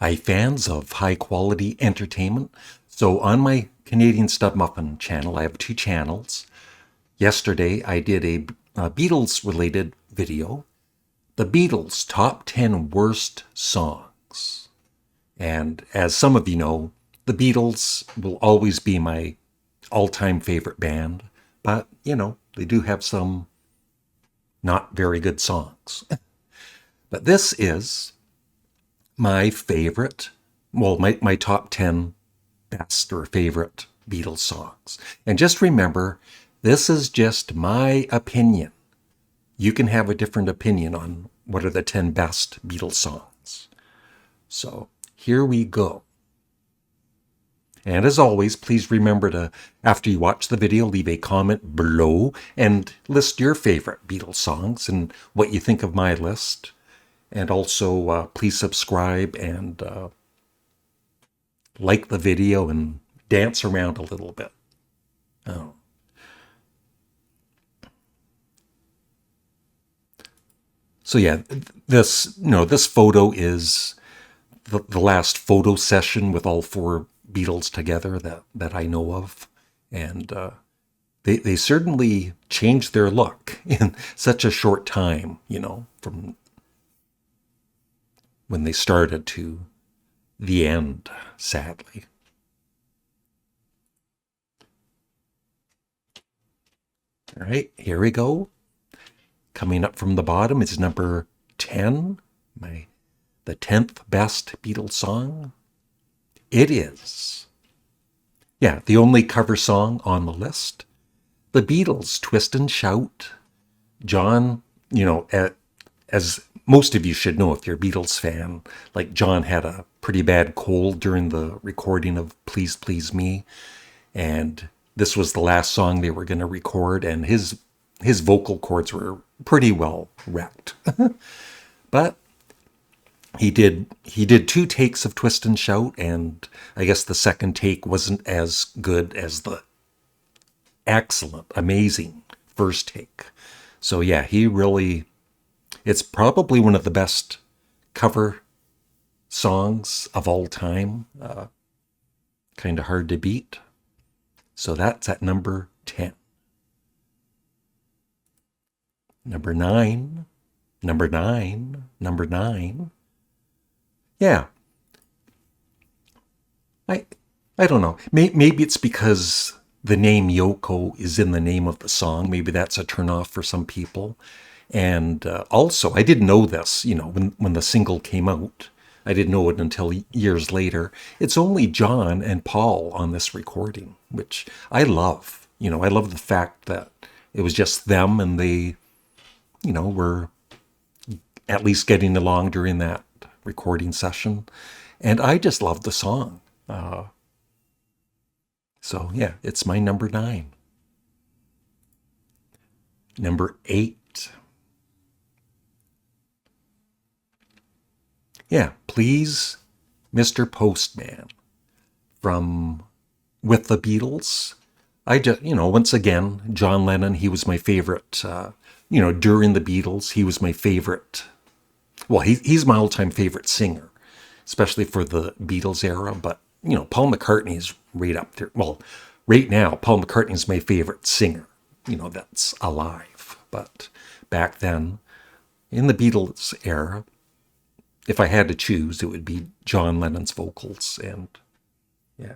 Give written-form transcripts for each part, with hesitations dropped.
Hi, fans of high quality entertainment. So, on my Canadian Studmuffin channel, I have two channels. Yesterday, I did a Beatles related video, the Beatles top 10 worst songs. And as some of you know, the Beatles will always be my all time favorite band, but they do have some not very good songs. But this is my favorite, well, my top 10 best or favorite Beatles songs. And just remember, this is just my opinion. You can have a different opinion on what are the 10 best Beatles songs. So here we go. And as always, please remember to, after you watch the video, leave a comment below and list your favorite Beatles songs and what you think of my list. And also, please subscribe and like the video and dance around a little bit. Oh. So yeah, this photo is the last photo session with all four Beatles together that I know of, and they certainly changed their look in such a short time. From when they started to the end, sadly. All right, here we go. Coming up from the bottom is number 10, the 10th best Beatles song. It is, yeah, the only cover song on the list. The Beatles' Twist and Shout. John, as most of you should know if you're a Beatles fan, like John had a pretty bad cold during the recording of Please Please Me, and this was the last song they were going to record, and his vocal cords were pretty well wrecked. But he did two takes of Twist and Shout, and I guess the second take wasn't as good as the excellent, amazing first take. So yeah, it's probably one of the best cover songs of all time. Kind of hard to beat. So that's at number 10. Number 9. Number 9. Number 9. Yeah. I I don't know. Maybe it's because the name Yoko is in the name of the song. Maybe that's a turnoff for some people. And also, I didn't know this, when the single came out. I didn't know it until years later. It's only John and Paul on this recording, which I love. I love the fact that it was just them and they, were at least getting along during that recording session. And I just love the song. So yeah, it's my number 9. Number 8. Yeah, Please, Mr. Postman from With the Beatles. I just, once again, John Lennon, he was my favorite, during the Beatles, he was my favorite. Well, he's my all-time favorite singer, especially for the Beatles era. But, Paul McCartney is right up there. Well, right now, Paul McCartney is my favorite singer, that's alive. But back then, in the Beatles era, if I had to choose, it would be John Lennon's vocals. And yeah,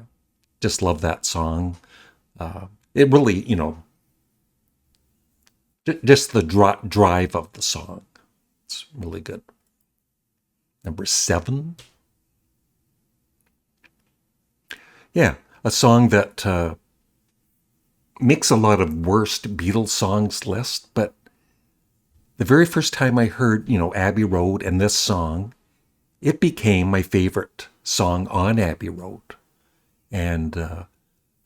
just love that song. It really, just the drive of the song. It's really good. Number 7. Yeah, a song that makes a lot of worst Beatles songs list, but the very first time I heard, Abbey Road and this song, it became my favorite song on Abbey Road. And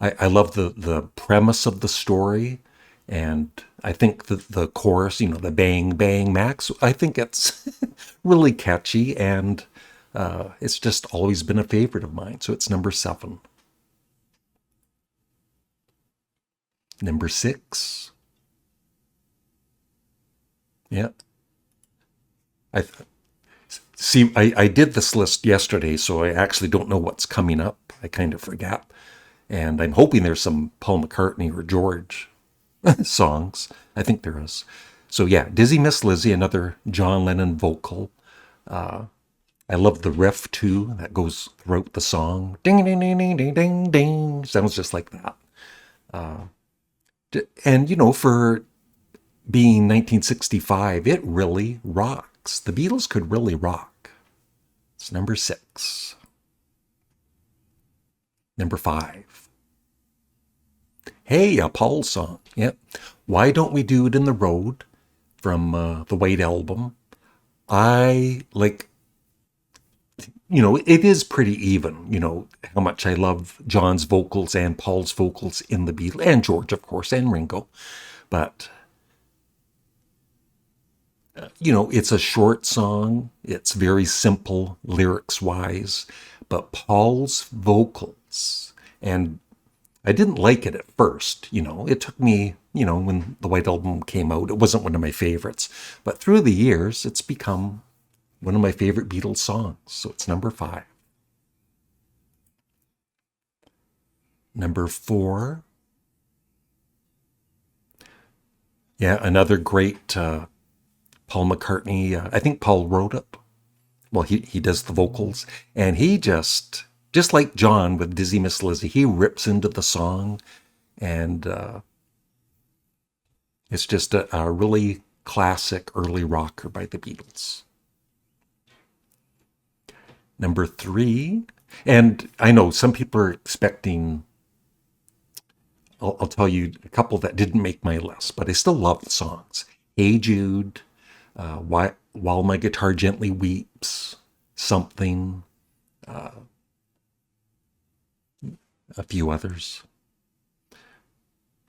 I love the premise of the story. And I think the chorus, the bang, bang, Max, I think it's really catchy. And it's just always been a favorite of mine. So it's number 7. Number 6. Yeah. I See, I did this list yesterday, so I actually don't know what's coming up. I kind of forgot. And I'm hoping there's some Paul McCartney or George songs. I think there is. So yeah, Dizzy Miss Lizzy, another John Lennon vocal. I love the riff too that goes throughout the song. Ding ding ding ding ding ding ding. Sounds just like that. And for being 1965, it really rocks. The Beatles could really rock. It's number 6. Number 5. Hey, a Paul song. Yep. Why Don't We Do It in the Road from the White Album. I like, it is pretty even, how much I love John's vocals and Paul's vocals in the Beatles, and George, of course, and Ringo. But, it's a short song. It's very simple lyrics-wise. But Paul's vocals, and I didn't like it at first, It took me, when the White Album came out, it wasn't one of my favorites. But through the years, it's become one of my favorite Beatles songs. So it's number 5. Number 4. Yeah, another great Paul McCartney. I think Paul wrote it. Well, he does the vocals. And he just like John with Dizzy Miss Lizzy, he rips into the song. And it's just a really classic early rocker by the Beatles. Number 3, and I know some people are expecting, I'll tell you a couple that didn't make my list, but I still love the songs. Hey Jude, While My Guitar Gently Weeps, Something, a few others.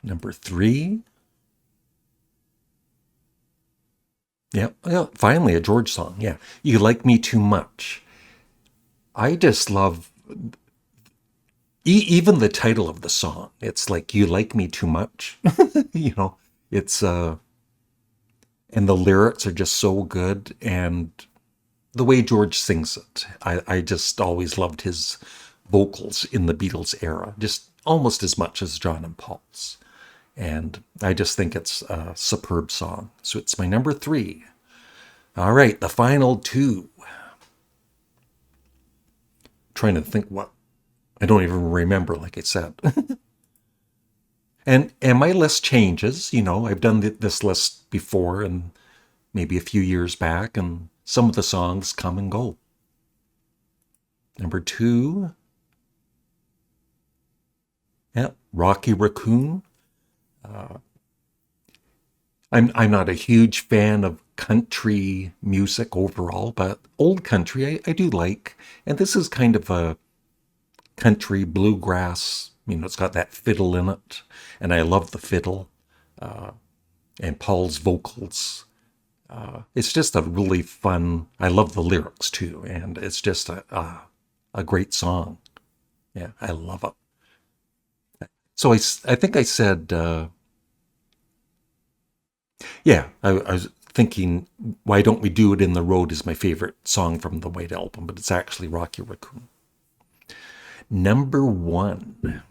Number 3, yeah, finally a George song, yeah. You Like Me Too Much. I just love even the title of the song. It's like, you like me too much. It's and the lyrics are just so good, and the way George sings it. I just always loved his vocals in the Beatles era, just almost as much as John and Paul's. And I just think it's a superb song. So it's my number 3. All right, the final 2. Trying to think what I don't even remember, like I said. and my list changes. I've done this list before, and maybe a few years back, and some of the songs come and go. Number 2, yeah, Rocky Raccoon. I'm not a huge fan of country music overall, but old country I do like. And this is kind of a country bluegrass. It's got that fiddle in it, and I love the fiddle and Paul's vocals. It's just a really fun. I love the lyrics too, and it's just a great song. Yeah, I love it. So I think I said. Yeah, I was thinking, Why Don't We Do It in the Road is my favorite song from the White Album, but it's actually Rocky Raccoon. Number 1.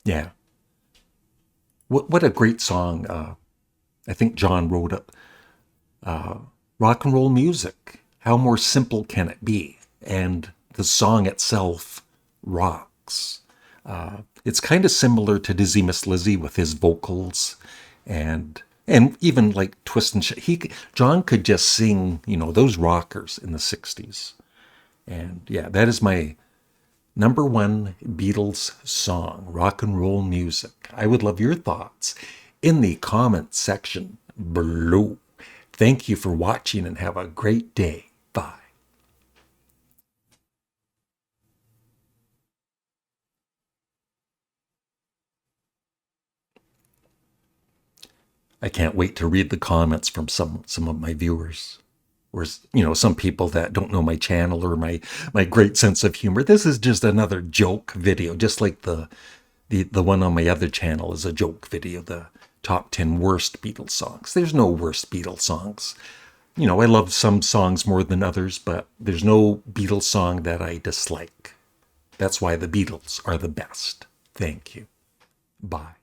Yeah. What a great song. I think John wrote it. Rock and roll music. How more simple can it be? And the song itself rocks. It's kind of similar to Dizzy Miss Lizzy with his vocals, and even like Twist and John could just sing, those rockers in the 60s. And yeah, that is my number 1 Beatles song, rock and roll music. I would love your thoughts in the comment section below. Thank you for watching, and have a great day. Bye. I can't wait to read the comments from some of my viewers. Or, some people that don't know my channel or my great sense of humor. This is just another joke video, just like the one on my other channel is a joke video. The top 10 worst Beatles songs. There's no worst Beatles songs. You know, I love some songs more than others, but there's no Beatles song that I dislike. That's why the Beatles are the best. Thank you. Bye.